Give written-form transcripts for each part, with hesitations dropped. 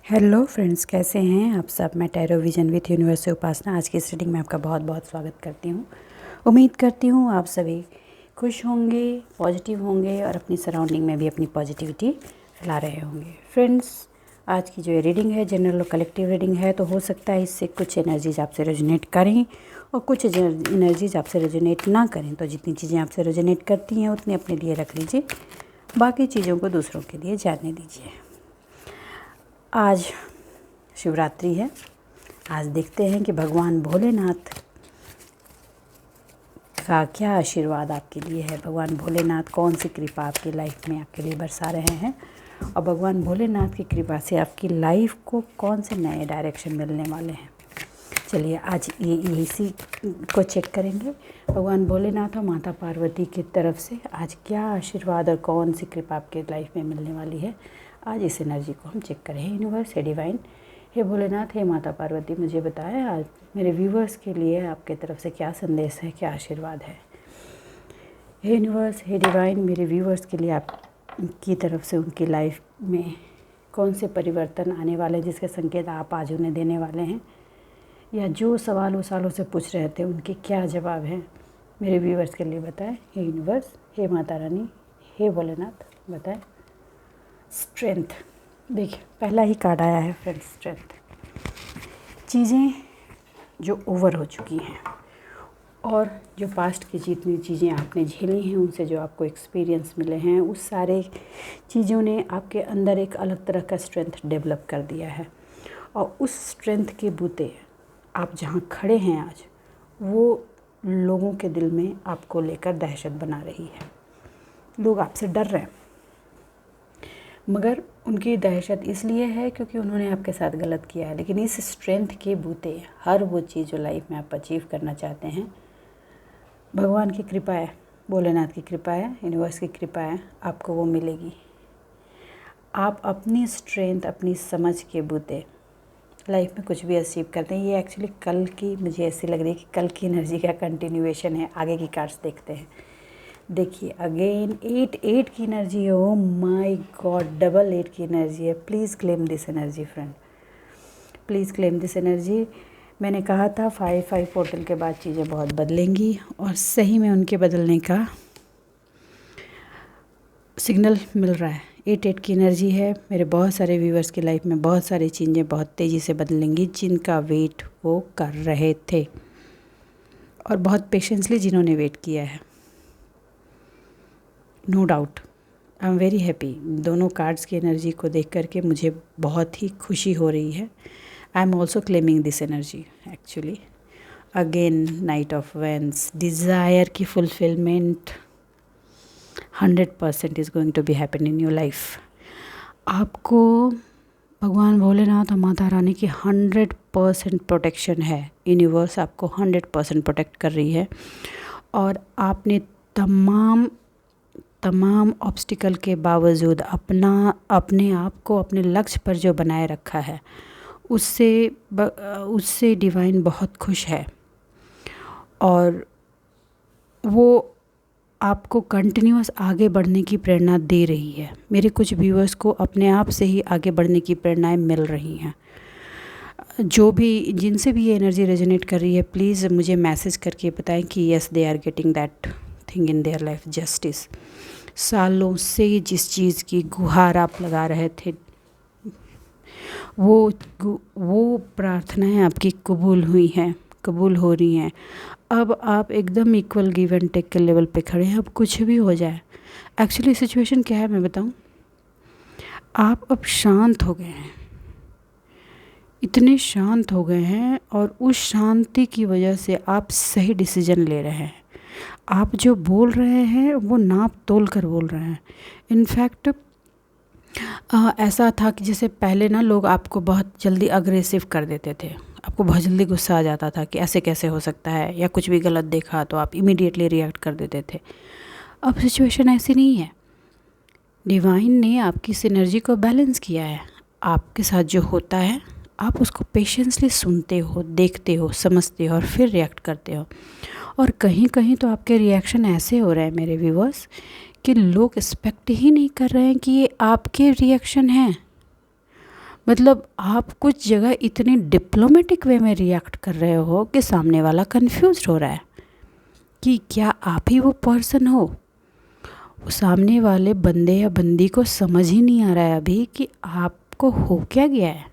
Hello friends, कैसे हैं आप सब। मैं टैरो विजन विथ यूनिवर्स से उपासना आज की इस रीडिंग में आपका बहुत बहुत स्वागत करती हूँ। उम्मीद करती हूँ आप सभी खुश होंगे, पॉजिटिव होंगे और अपनी सराउंडिंग में भी अपनी पॉजिटिविटी फैला रहे होंगे। फ्रेंड्स, आज की जो ये रीडिंग है जनरल और कलेक्टिव रीडिंग है, तो हो सकता है इससे कुछ एनर्जीज आपसे रेजोनेट करें और कुछ एनर्जीज आपसे रेजोनेट ना करें। तो जितनी चीज़ें आपसे रेजोनेट करती हैं उतनी अपने लिए रख लीजिए, बाकी चीज़ों को दूसरों के लिए जानने दीजिए। आज शिवरात्रि है। आज देखते हैं कि भगवान भोलेनाथ का क्या आशीर्वाद आपके लिए है। भगवान भोलेनाथ कौन सी कृपा आपकी लाइफ में आपके लिए बरसा रहे हैं और भगवान भोलेनाथ की कृपा से आपकी लाइफ को कौन से नए डायरेक्शन मिलने वाले हैं। चलिए आज ये इसी को चेक करेंगे। भगवान भोलेनाथ और माता पार्वती की तरफ से आज क्या आशीर्वाद और कौन सी कृपा आपके लाइफ में मिलने वाली है। आज इस एनर्जी को हम चेक करें। यूनिवर्स, हे डिवाइन, हे भोलेनाथ, हे माता पार्वती, मुझे बताएं आज मेरे व्यूवर्स के लिए आपके तरफ से क्या संदेश है, क्या आशीर्वाद है। हे यूनिवर्स, हे डिवाइन, मेरे व्यूवर्स के लिए आपकी तरफ से उनकी लाइफ में कौन से परिवर्तन आने वाले हैं जिसके संकेत आप आज उन्हें देने वाले हैं, या जो सवाल वो सालों से पूछ रहे थे उनके क्या जवाब हैं मेरे व्यूवर्स के लिए बताएं। हे यूनिवर्स, हे माता रानी, हे भोलेनाथ, बताएं। स्ट्रेंथ, देखिए पहला ही कार्ड आया है फ्रेंड्स, स्ट्रेंथ। चीज़ें जो ओवर हो चुकी हैं और जो पास्ट की जितनी चीज़ें आपने झेली हैं, उनसे जो आपको एक्सपीरियंस मिले हैं, उस सारे चीज़ों ने आपके अंदर एक अलग तरह का स्ट्रेंथ डेवलप कर दिया है। और उस स्ट्रेंथ के बूते आप जहाँ खड़े हैं आज, वो लोगों के दिल में आपको लेकर दहशत बना रही है। लोग आपसे डर रहे हैं, मगर उनकी दहशत इसलिए है क्योंकि उन्होंने आपके साथ गलत किया है। लेकिन इस स्ट्रेंथ के बूते हर वो चीज़ जो लाइफ में आप अचीव करना चाहते हैं, भगवान की कृपा है, भोलेनाथ की कृपा है, यूनिवर्स की कृपा है, आपको वो मिलेगी। आप अपनी स्ट्रेंथ, अपनी समझ के बूते लाइफ में कुछ भी अचीव करते हैं। ये एक्चुअली कल की, मुझे ऐसी लग रही है कि कल की एनर्जी का कंटिन्यूएशन है। आगे की कार्ड्स देखते हैं। देखिए अगेन 8 की एनर्जी है। ओ माय गॉड, डबल 8 की एनर्जी है। Please claim this energy friend, please claim this energy. मैंने कहा था 5 पोर्टल के बाद चीज़ें बहुत बदलेंगी और सही में उनके बदलने का सिग्नल मिल रहा है। 8 की एनर्जी है। मेरे बहुत सारे व्यूवर्स की लाइफ में बहुत सारी चीज़ें बहुत तेज़ी से बदलेंगी जिनका वेट वो कर रहे थे और बहुत पेशेंसली जिन्होंने वेट किया है। No doubt, I am very happy. दोनों कार्ड्स की एनर्जी को देख करके मुझे बहुत ही खुशी हो रही है। I am also claiming this energy actually. Again knight of wands, desire की fulfilment 100% is going to be happen in your life. आपको भगवान भोलेनाथ और माता रानी की 100% प्रोटेक्शन है। यूनिवर्स आपको 100% प्रोटेक्ट कर रही है और आपने तमाम ऑब्स्टिकल के बावजूद अपने आप को अपने लक्ष्य पर जो बनाए रखा है, उससे डिवाइन बहुत खुश है और वो आपको कंटिन्यूअस आगे बढ़ने की प्रेरणा दे रही है। मेरे कुछ व्यूअर्स को अपने आप से ही आगे बढ़ने की प्रेरणाएं मिल रही हैं। जो भी जिनसे भी ये एनर्जी रेजोनेट कर रही है, प्लीज़ मुझे मैसेज करके बताएं कि yes they are getting that thing in their life, justice. सालों से जिस चीज़ की गुहार आप लगा रहे थे, वो प्रार्थनाएं आपकी कबूल हुई हैं, कबूल हो रही हैं। अब आप एकदम इक्वल गिव एंड टेक के लेवल पे खड़े हैं। अब कुछ भी हो जाए, एक्चुअली सिचुएशन क्या है मैं बताऊं, आप अब शांत हो गए हैं, इतने शांत हो गए हैं और उस शांति की वजह से आप सही डिसीजन ले रहे हैं। आप जो बोल रहे हैं वो नाप तोल कर बोल रहे हैं। इनफैक्ट ऐसा था कि जैसे पहले ना लोग आपको बहुत जल्दी अग्रेसिव कर देते थे, आपको बहुत जल्दी गुस्सा आ जाता था कि ऐसे कैसे हो सकता है, या कुछ भी गलत देखा तो आप इमीडिएटली रिएक्ट कर देते थे। अब सिचुएशन ऐसी नहीं है। डिवाइन ने आपकी इस एनर्जी को बैलेंस किया है। आपके साथ जो होता है आप उसको पेशेंसली सुनते हो, देखते हो, समझते हो और फिर रिएक्ट करते हो। और कहीं कहीं तो आपके रिएक्शन ऐसे हो रहे हैं मेरे व्यूवर्स कि लोग एक्सपेक्ट ही नहीं कर रहे हैं कि ये आपके रिएक्शन हैं। मतलब आप कुछ जगह इतनी डिप्लोमेटिक वे में रिएक्ट कर रहे हो कि सामने वाला कंफ्यूज हो रहा है कि क्या आप ही वो पर्सन हो। सामने वाले बंदे या बंदी को समझ ही नहीं आ रहा है अभी कि आपको हो क्या गया है।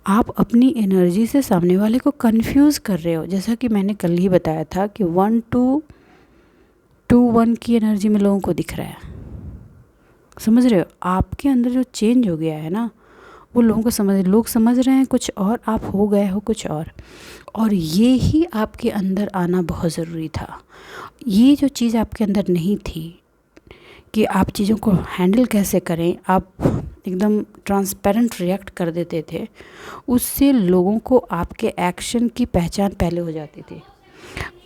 आप अपनी एनर्जी से सामने वाले को कंफ्यूज कर रहे हो। जैसा कि मैंने कल ही बताया था कि 1 to 2 1 की एनर्जी में लोगों को दिख रहा है। समझ रहे हो, आपके अंदर जो चेंज हो गया है ना, वो लोगों को लोग समझ रहे हैं कुछ और, आप हो गए हो कुछ और ये ही आपके अंदर आना बहुत ज़रूरी था। ये जो चीज़ आपके अंदर नहीं थी कि आप चीज़ों को हैंडल कैसे करें, आप एकदम ट्रांसपेरेंट रिएक्ट कर देते थे, उससे लोगों को आपके एक्शन की पहचान पहले हो जाती थी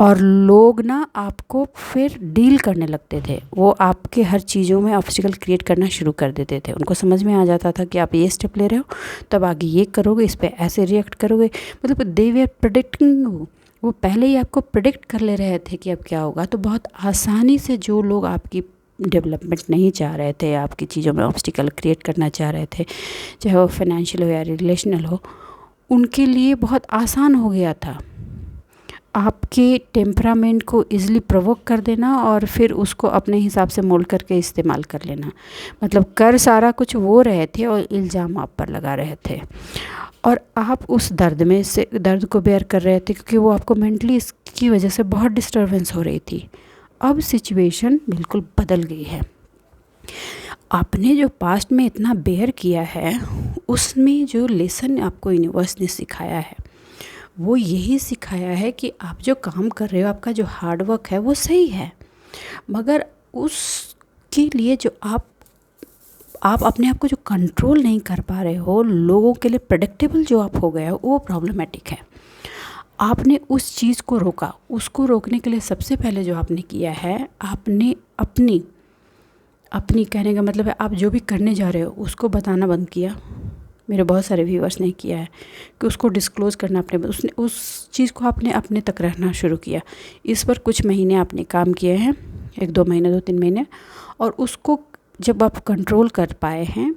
और लोग ना आपको फिर डील करने लगते थे। वो आपके हर चीज़ों में ऑब्स्टिकल क्रिएट करना शुरू कर देते थे। उनको समझ में आ जाता था कि आप ये स्टेप ले रहे हो, तब आगे ये करोगे, इस पे ऐसे रिएक्ट करोगे। मतलब दे वे आर प्रेडिक्टिंग, वो पहले ही आपको प्रेडिक्ट कर ले रहे थे कि अब क्या होगा। तो बहुत आसानी से जो लोग आपकी डेवलपमेंट नहीं चाह रहे थे, आपकी चीज़ों में ऑब्स्टिकल क्रिएट करना चाह रहे थे, चाहे वो फाइनेंशियल हो या रिलेशनल हो, उनके लिए बहुत आसान हो गया था आपके टेम्परामेंट को इजीली प्रोवोक कर देना और फिर उसको अपने हिसाब से मोल्ड करके इस्तेमाल कर लेना। मतलब कर सारा कुछ वो रहे थे और इल्ज़ाम आप पर लगा रहे थे और आप उस दर्द को बेयर कर रहे थे क्योंकि वो आपको मेंटली इसकी वजह से बहुत डिस्टर्बेंस हो रही थी। अब सिचुएशन बिल्कुल बदल गई है। आपने जो पास्ट में इतना बेयर किया है, उसमें जो लेसन आपको यूनिवर्स ने सिखाया है, वो यही सिखाया है कि आप जो काम कर रहे हो, आपका जो हार्ड वर्क है वो सही है, मगर उसके लिए जो आप अपने आप को जो कंट्रोल नहीं कर पा रहे हो, लोगों के लिए प्रेडिक्टेबल जो आप हो गए हो, वो प्रॉब्लमेटिक है। आपने उस चीज़ को रोका। उसको रोकने के लिए सबसे पहले जो आपने किया है, आपने अपनी कहने का मतलब है आप जो भी करने जा रहे हो उसको बताना बंद किया। मेरे बहुत सारे व्यूअर्स ने किया है कि उसको डिस्क्लोज़ करना उसने उस चीज़ को आपने अपने तक रहना शुरू किया। इस पर कुछ महीने आपने काम किए हैं, 1-2 महीने 2-3 महीने, और उसको जब आप कंट्रोल कर पाए हैं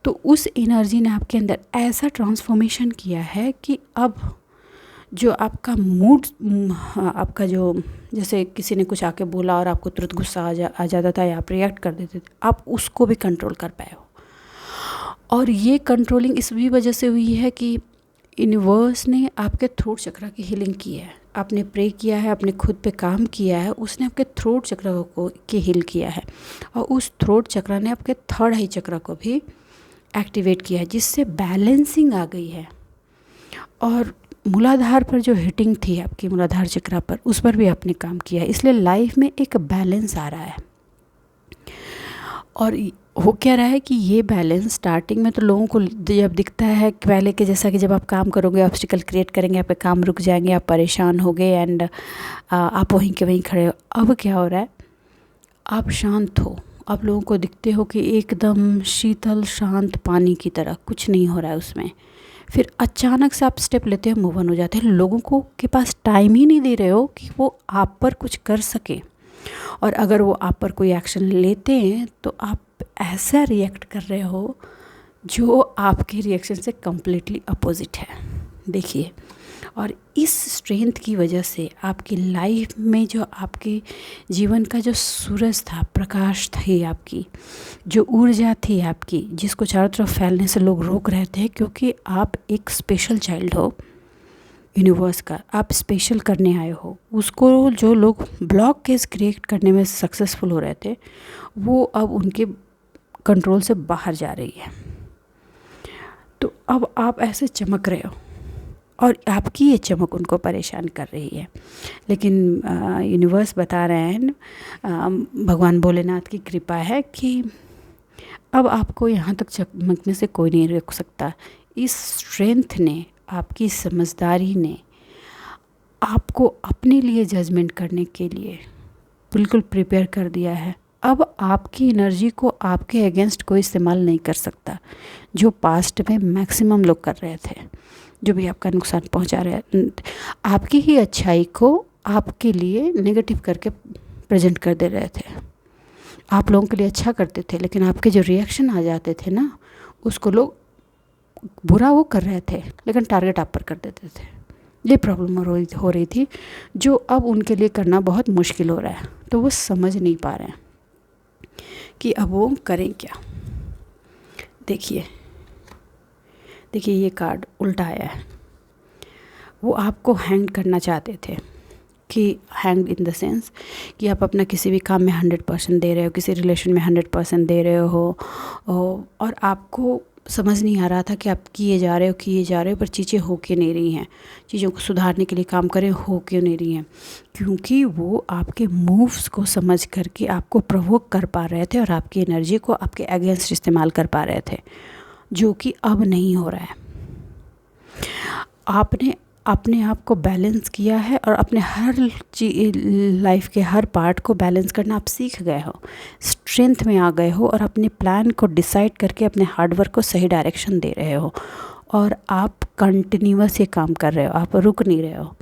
तो उस एनर्जी ने आपके अंदर ऐसा ट्रांसफॉर्मेशन किया है कि अब जो आपका मूड, आपका जो, जैसे किसी ने कुछ आके बोला और आपको तुरंत गुस्सा आ जाता था या आप रिएक्ट कर देते थे, आप उसको भी कंट्रोल कर पाए हो। और ये कंट्रोलिंग इस भी वजह से हुई है कि यूनिवर्स ने आपके थ्रोट चक्र की हीलिंग की है। आपने प्रे किया है, आपने खुद पे काम किया है, उसने आपके थ्रोट चक्र को हील किया है और उस थ्रोट चक्र ने आपके थर्ड आई चक्र को भी एक्टिवेट किया है, जिससे बैलेंसिंग आ गई है। और मूलाधार पर जो हिटिंग थी आपकी मूलाधार चक्र पर, उस पर भी आपने काम किया है, इसलिए लाइफ में एक बैलेंस आ रहा है। और हो क्या रहा है कि ये बैलेंस स्टार्टिंग में तो लोगों को जब दिखता है पहले के जैसा कि जब आप काम करोगे, ऑब्स्टिकल क्रिएट करेंगे, आपके काम रुक जाएंगे, आप परेशान हो गए एंड आप वहीं के वहीं खड़े हो। अब क्या हो रहा है, आप शांत हो, आप लोगों को दिखते हो कि एकदम शीतल शांत पानी की तरह, कुछ नहीं हो रहा है उसमें। फिर अचानक से आप स्टेप लेते हो, मूव ऑन हो जाते हैं। लोगों को के पास टाइम ही नहीं दे रहे हो कि वो आप पर कुछ कर सके, और अगर वो आप पर कोई एक्शन लेते हैं तो आप ऐसा रिएक्ट कर रहे हो जो आपके रिएक्शन से कम्प्लीटली अपोजिट है। देखिए, और इस स्ट्रेंथ की वजह से आपकी लाइफ में जो आपके जीवन का जो सूरज था, प्रकाश थी, आपकी जो ऊर्जा थी आपकी, जिसको चारों तरफ फैलने से लोग रोक रहे थे, क्योंकि आप एक स्पेशल चाइल्ड हो यूनिवर्स का, आप स्पेशल करने आए हो। उसको जो लोग ब्लॉक केस क्रिएट करने में सक्सेसफुल हो रहे थे, वो अब उनके कंट्रोल से बाहर जा रही है। तो अब आप ऐसे चमक रहे हो और आपकी ये चमक उनको परेशान कर रही है। लेकिन यूनिवर्स बता रहे हैं, भगवान भोलेनाथ की कृपा है कि अब आपको यहाँ तक चमकने से कोई नहीं रोक सकता। इस स्ट्रेंथ ने, आपकी समझदारी ने आपको अपने लिए जजमेंट करने के लिए बिल्कुल प्रिपेयर कर दिया है। अब आपकी एनर्जी को आपके अगेंस्ट कोई इस्तेमाल नहीं कर सकता, जो पास्ट में मैक्सिमम लोग कर रहे थे, जो भी आपका नुकसान पहुंचा रहे हैं। आपकी ही अच्छाई को आपके लिए नेगेटिव करके प्रेजेंट कर दे रहे थे। आप लोगों के लिए अच्छा करते थे, लेकिन आपके जो रिएक्शन आ जाते थे ना, उसको लोग बुरा वो कर रहे थे लेकिन टारगेट आप पर कर देते थे। ये प्रॉब्लम हो रही थी जो अब उनके लिए करना बहुत मुश्किल हो रहा है। तो वो समझ नहीं पा रहे हैं कि अब वो करें क्या। देखिए ये कार्ड उल्टा आया है। वो आपको हैंग करना चाहते थे कि हैंग इन द सेंस कि आप अपना किसी भी काम में 100% दे रहे हो, किसी रिलेशन में 100% दे रहे हो और आपको समझ नहीं आ रहा था कि आप किए जा रहे हो पर चीज़ें हो क्यों नहीं रही हैं। चीज़ों को सुधारने के लिए काम करें, हो क्यों नहीं रही हैं, क्योंकि वो आपके मूव्स को समझ करके आपको प्रोवोक कर पा रहे थे और आपकी एनर्जी को आपके अगेंस्ट इस्तेमाल कर पा रहे थे, जो कि अब नहीं हो रहा है। आपने अपने आप को बैलेंस किया है और अपने हर लाइफ के हर पार्ट को बैलेंस करना आप सीख गए हो, स्ट्रेंथ में आ गए हो और अपने प्लान को डिसाइड करके अपने हार्डवर्क को सही डायरेक्शन दे रहे हो और आप कंटिन्यूअस ये काम कर रहे हो, आप रुक नहीं रहे हो।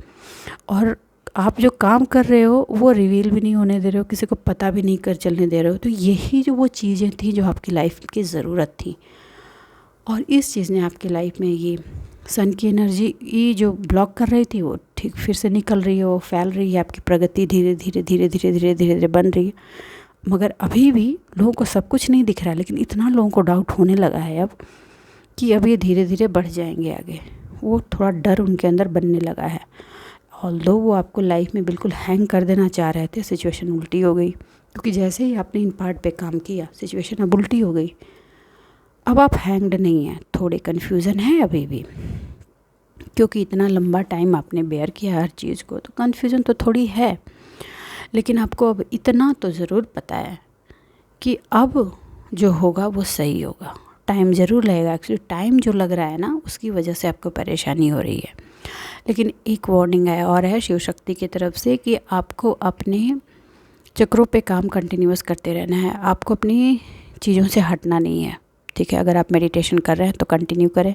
और आप जो काम कर रहे हो वो रिवील भी नहीं होने दे रहे हो, किसी को पता भी नहीं कर चलने दे रहे हो। तो यही जो वो चीज़ें थी जो आपकी लाइफ की ज़रूरत थी, और इस चीज़ ने आपकी लाइफ में ये सन की एनर्जी ये जो ब्लॉक कर रही थी वो ठीक फिर से निकल रही है, वो फैल रही है, आपकी प्रगति धीरे धीरे बन रही है। मगर अभी भी लोगों को सब कुछ नहीं दिख रहा है, लेकिन इतना लोगों को डाउट होने लगा है अब कि अब ये धीरे धीरे बढ़ जाएंगे आगे। वो थोड़ा डर उनके अंदर बनने लगा है। ऑल्दो वो आपको लाइफ में बिल्कुल हैंग कर देना चाह रहे थे, सिचुएशन उल्टी हो गई, क्योंकि जैसे ही आपने इन पार्ट पे काम किया सिचुएशन अब उल्टी हो गई। अब आप हैंग्ड नहीं हैं, थोड़े कन्फ्यूज़न है अभी भी, क्योंकि इतना लंबा टाइम आपने बेयर किया हर चीज़ को, तो कन्फ्यूज़न तो थोड़ी है। लेकिन आपको अब इतना तो ज़रूर पता है कि अब जो होगा वो सही होगा। टाइम ज़रूर लगेगा, एक्चुअली टाइम जो लग रहा है ना उसकी वजह से आपको परेशानी हो रही है। लेकिन एक वार्निंग है और है शिव शक्ति की तरफ से कि आपको अपने चक्रों पे काम कंटिन्यूअस करते रहना है, आपको अपनी चीज़ों से हटना नहीं है। ठीक है, अगर आप मेडिटेशन कर रहे हैं तो कंटिन्यू करें,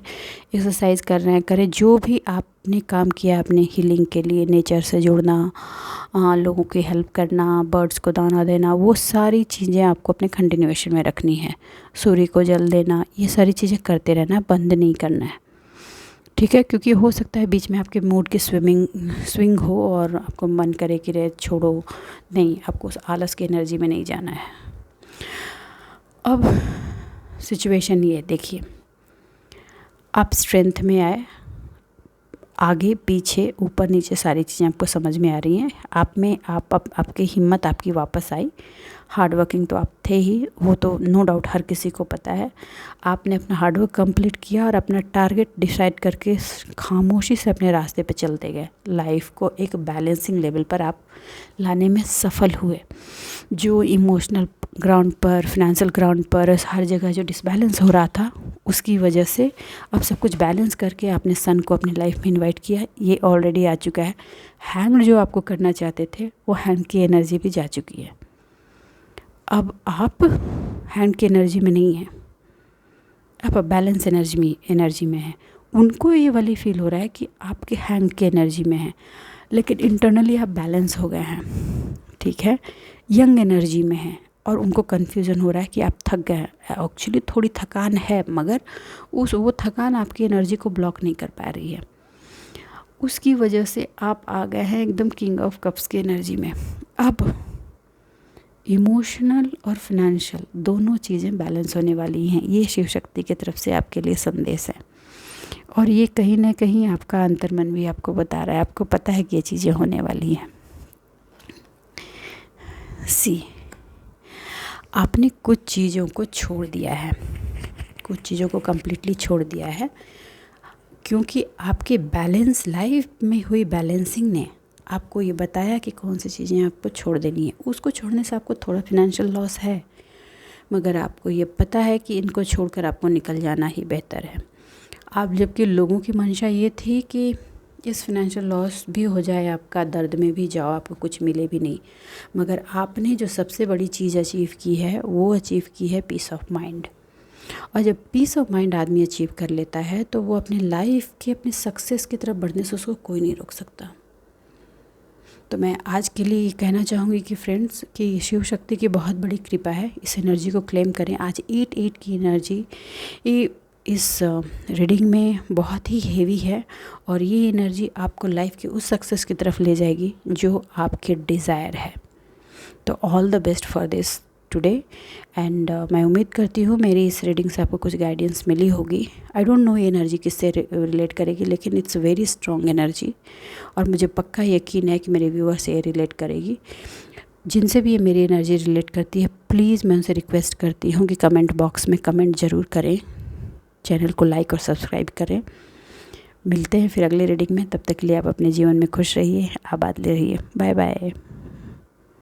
एक्सरसाइज कर रहे हैं करें, जो भी आपने काम किया अपने हीलिंग के लिए, नेचर से जुड़ना, लोगों की हेल्प करना, बर्ड्स को दाना देना, वो सारी चीज़ें आपको अपने कंटिन्यूएशन में रखनी है। सूर्य को जल देना, ये सारी चीज़ें करते रहना है, बंद नहीं करना है। ठीक है, क्योंकि हो सकता है बीच में आपके मूड की स्विंग हो और आपको मन करे कि रे छोड़ो, नहीं, आपको उस आलस की एनर्जी में नहीं जाना है। अब सिचुएशन ये देखिए, आप स्ट्रेंथ में आए, आगे पीछे ऊपर नीचे सारी चीज़ें आपको समझ में आ रही हैं। आप में आपकी हिम्मत आपकी वापस आई। हार्ड वर्किंग तो आप थे ही, वो तो नो डाउट हर किसी को पता है। आपने अपना हार्डवर्क कंप्लीट किया और अपना टारगेट डिसाइड करके खामोशी से अपने रास्ते पे चलते गए। लाइफ को एक बैलेंसिंग लेवल पर आप लाने में सफल हुए। जो इमोशनल ग्राउंड पर, फाइनेंशियल ग्राउंड पर, हर जगह जो डिसबैलेंस हो रहा था उसकी वजह से अब सब कुछ बैलेंस करके आपने सन को अपनी लाइफ में इनवाइट किया। ये ऑलरेडी आ चुका है। हैंग जो आपको करना चाहते थे वो हैंग की एनर्जी भी जा चुकी है। अब आप हैंड की एनर्जी में नहीं हैं, आप बैलेंस एनर्जी में हैं। उनको ये वाली फील हो रहा है कि आपके हैंड की एनर्जी में हैं, लेकिन इंटरनली आप बैलेंस हो गए हैं। ठीक है, यंग एनर्जी में हैं और उनको कन्फ्यूज़न हो रहा है कि आप थक गए हैं। एक्चुअली थोड़ी थकान है, मगर वो थकान आपकी एनर्जी को ब्लॉक नहीं कर पा रही है। उसकी वजह से आप आ गए हैं एकदम किंग ऑफ कप्स की एनर्जी में। अब इमोशनल और फाइनेंशियल दोनों चीज़ें बैलेंस होने वाली हैं। ये शिव शक्ति की तरफ से आपके लिए संदेश है, और ये कहीं ना कहीं आपका अंतर्मन भी आपको बता रहा है, आपको पता है कि ये चीज़ें होने वाली हैं। आपने कुछ चीज़ों को छोड़ दिया है, कुछ चीज़ों को कम्प्लीटली छोड़ दिया है, क्योंकि आपके बैलेंस लाइफ में हुई बैलेंसिंग ने आपको ये बताया कि कौन सी चीज़ें आपको छोड़ देनी है। उसको छोड़ने से आपको थोड़ा फिनेंशियल लॉस है, मगर आपको ये पता है कि इनको छोड़कर आपको निकल जाना ही बेहतर है। आप जबकि लोगों की मंशा ये थी कि इस फिनेंशियल लॉस भी हो जाए, आपका दर्द में भी जाओ, आपको कुछ मिले भी नहीं, मगर आपने जो सबसे बड़ी चीज़ अचीव की है वो अचीव की है पीस ऑफ माइंड। और जब पीस ऑफ माइंड आदमी अचीव कर लेता है तो वो अपने लाइफ के अपने सक्सेस की तरफ बढ़ने से उसको कोई नहीं रोक सकता। तो मैं आज के लिए कहना चाहूँगी कि फ्रेंड्स, कि शिव शक्ति की बहुत बड़ी कृपा है, इस एनर्जी को क्लेम करें। आज 8 की एनर्जी ये इस रीडिंग में बहुत ही हेवी है और ये एनर्जी आपको लाइफ की उस सक्सेस की तरफ ले जाएगी जो आपके डिज़ायर है। तो all the best for this today and मैं उम्मीद करती हूँ मेरी इस रीडिंग से आपको कुछ गाइडेंस मिली होगी। आई डोंट नो ये एनर्जी किससे रिलेट करेगी, लेकिन इट्स वेरी स्ट्रॉन्ग एनर्जी और मुझे पक्का यकीन है कि मेरे व्यूअर से ये रिलेट करेगी। जिनसे भी ये मेरी एनर्जी रिलेट करती है, प्लीज़ मैं उनसे रिक्वेस्ट करती हूँ कि कमेंट बॉक्स में कमेंट ज़रूर करें, चैनल को लाइक और सब्सक्राइब करें। मिलते हैं फिर अगले रीडिंग में, तब तक के लिए आप अपने जीवन में खुश रहिए, आबाद रहिए। Bye bye.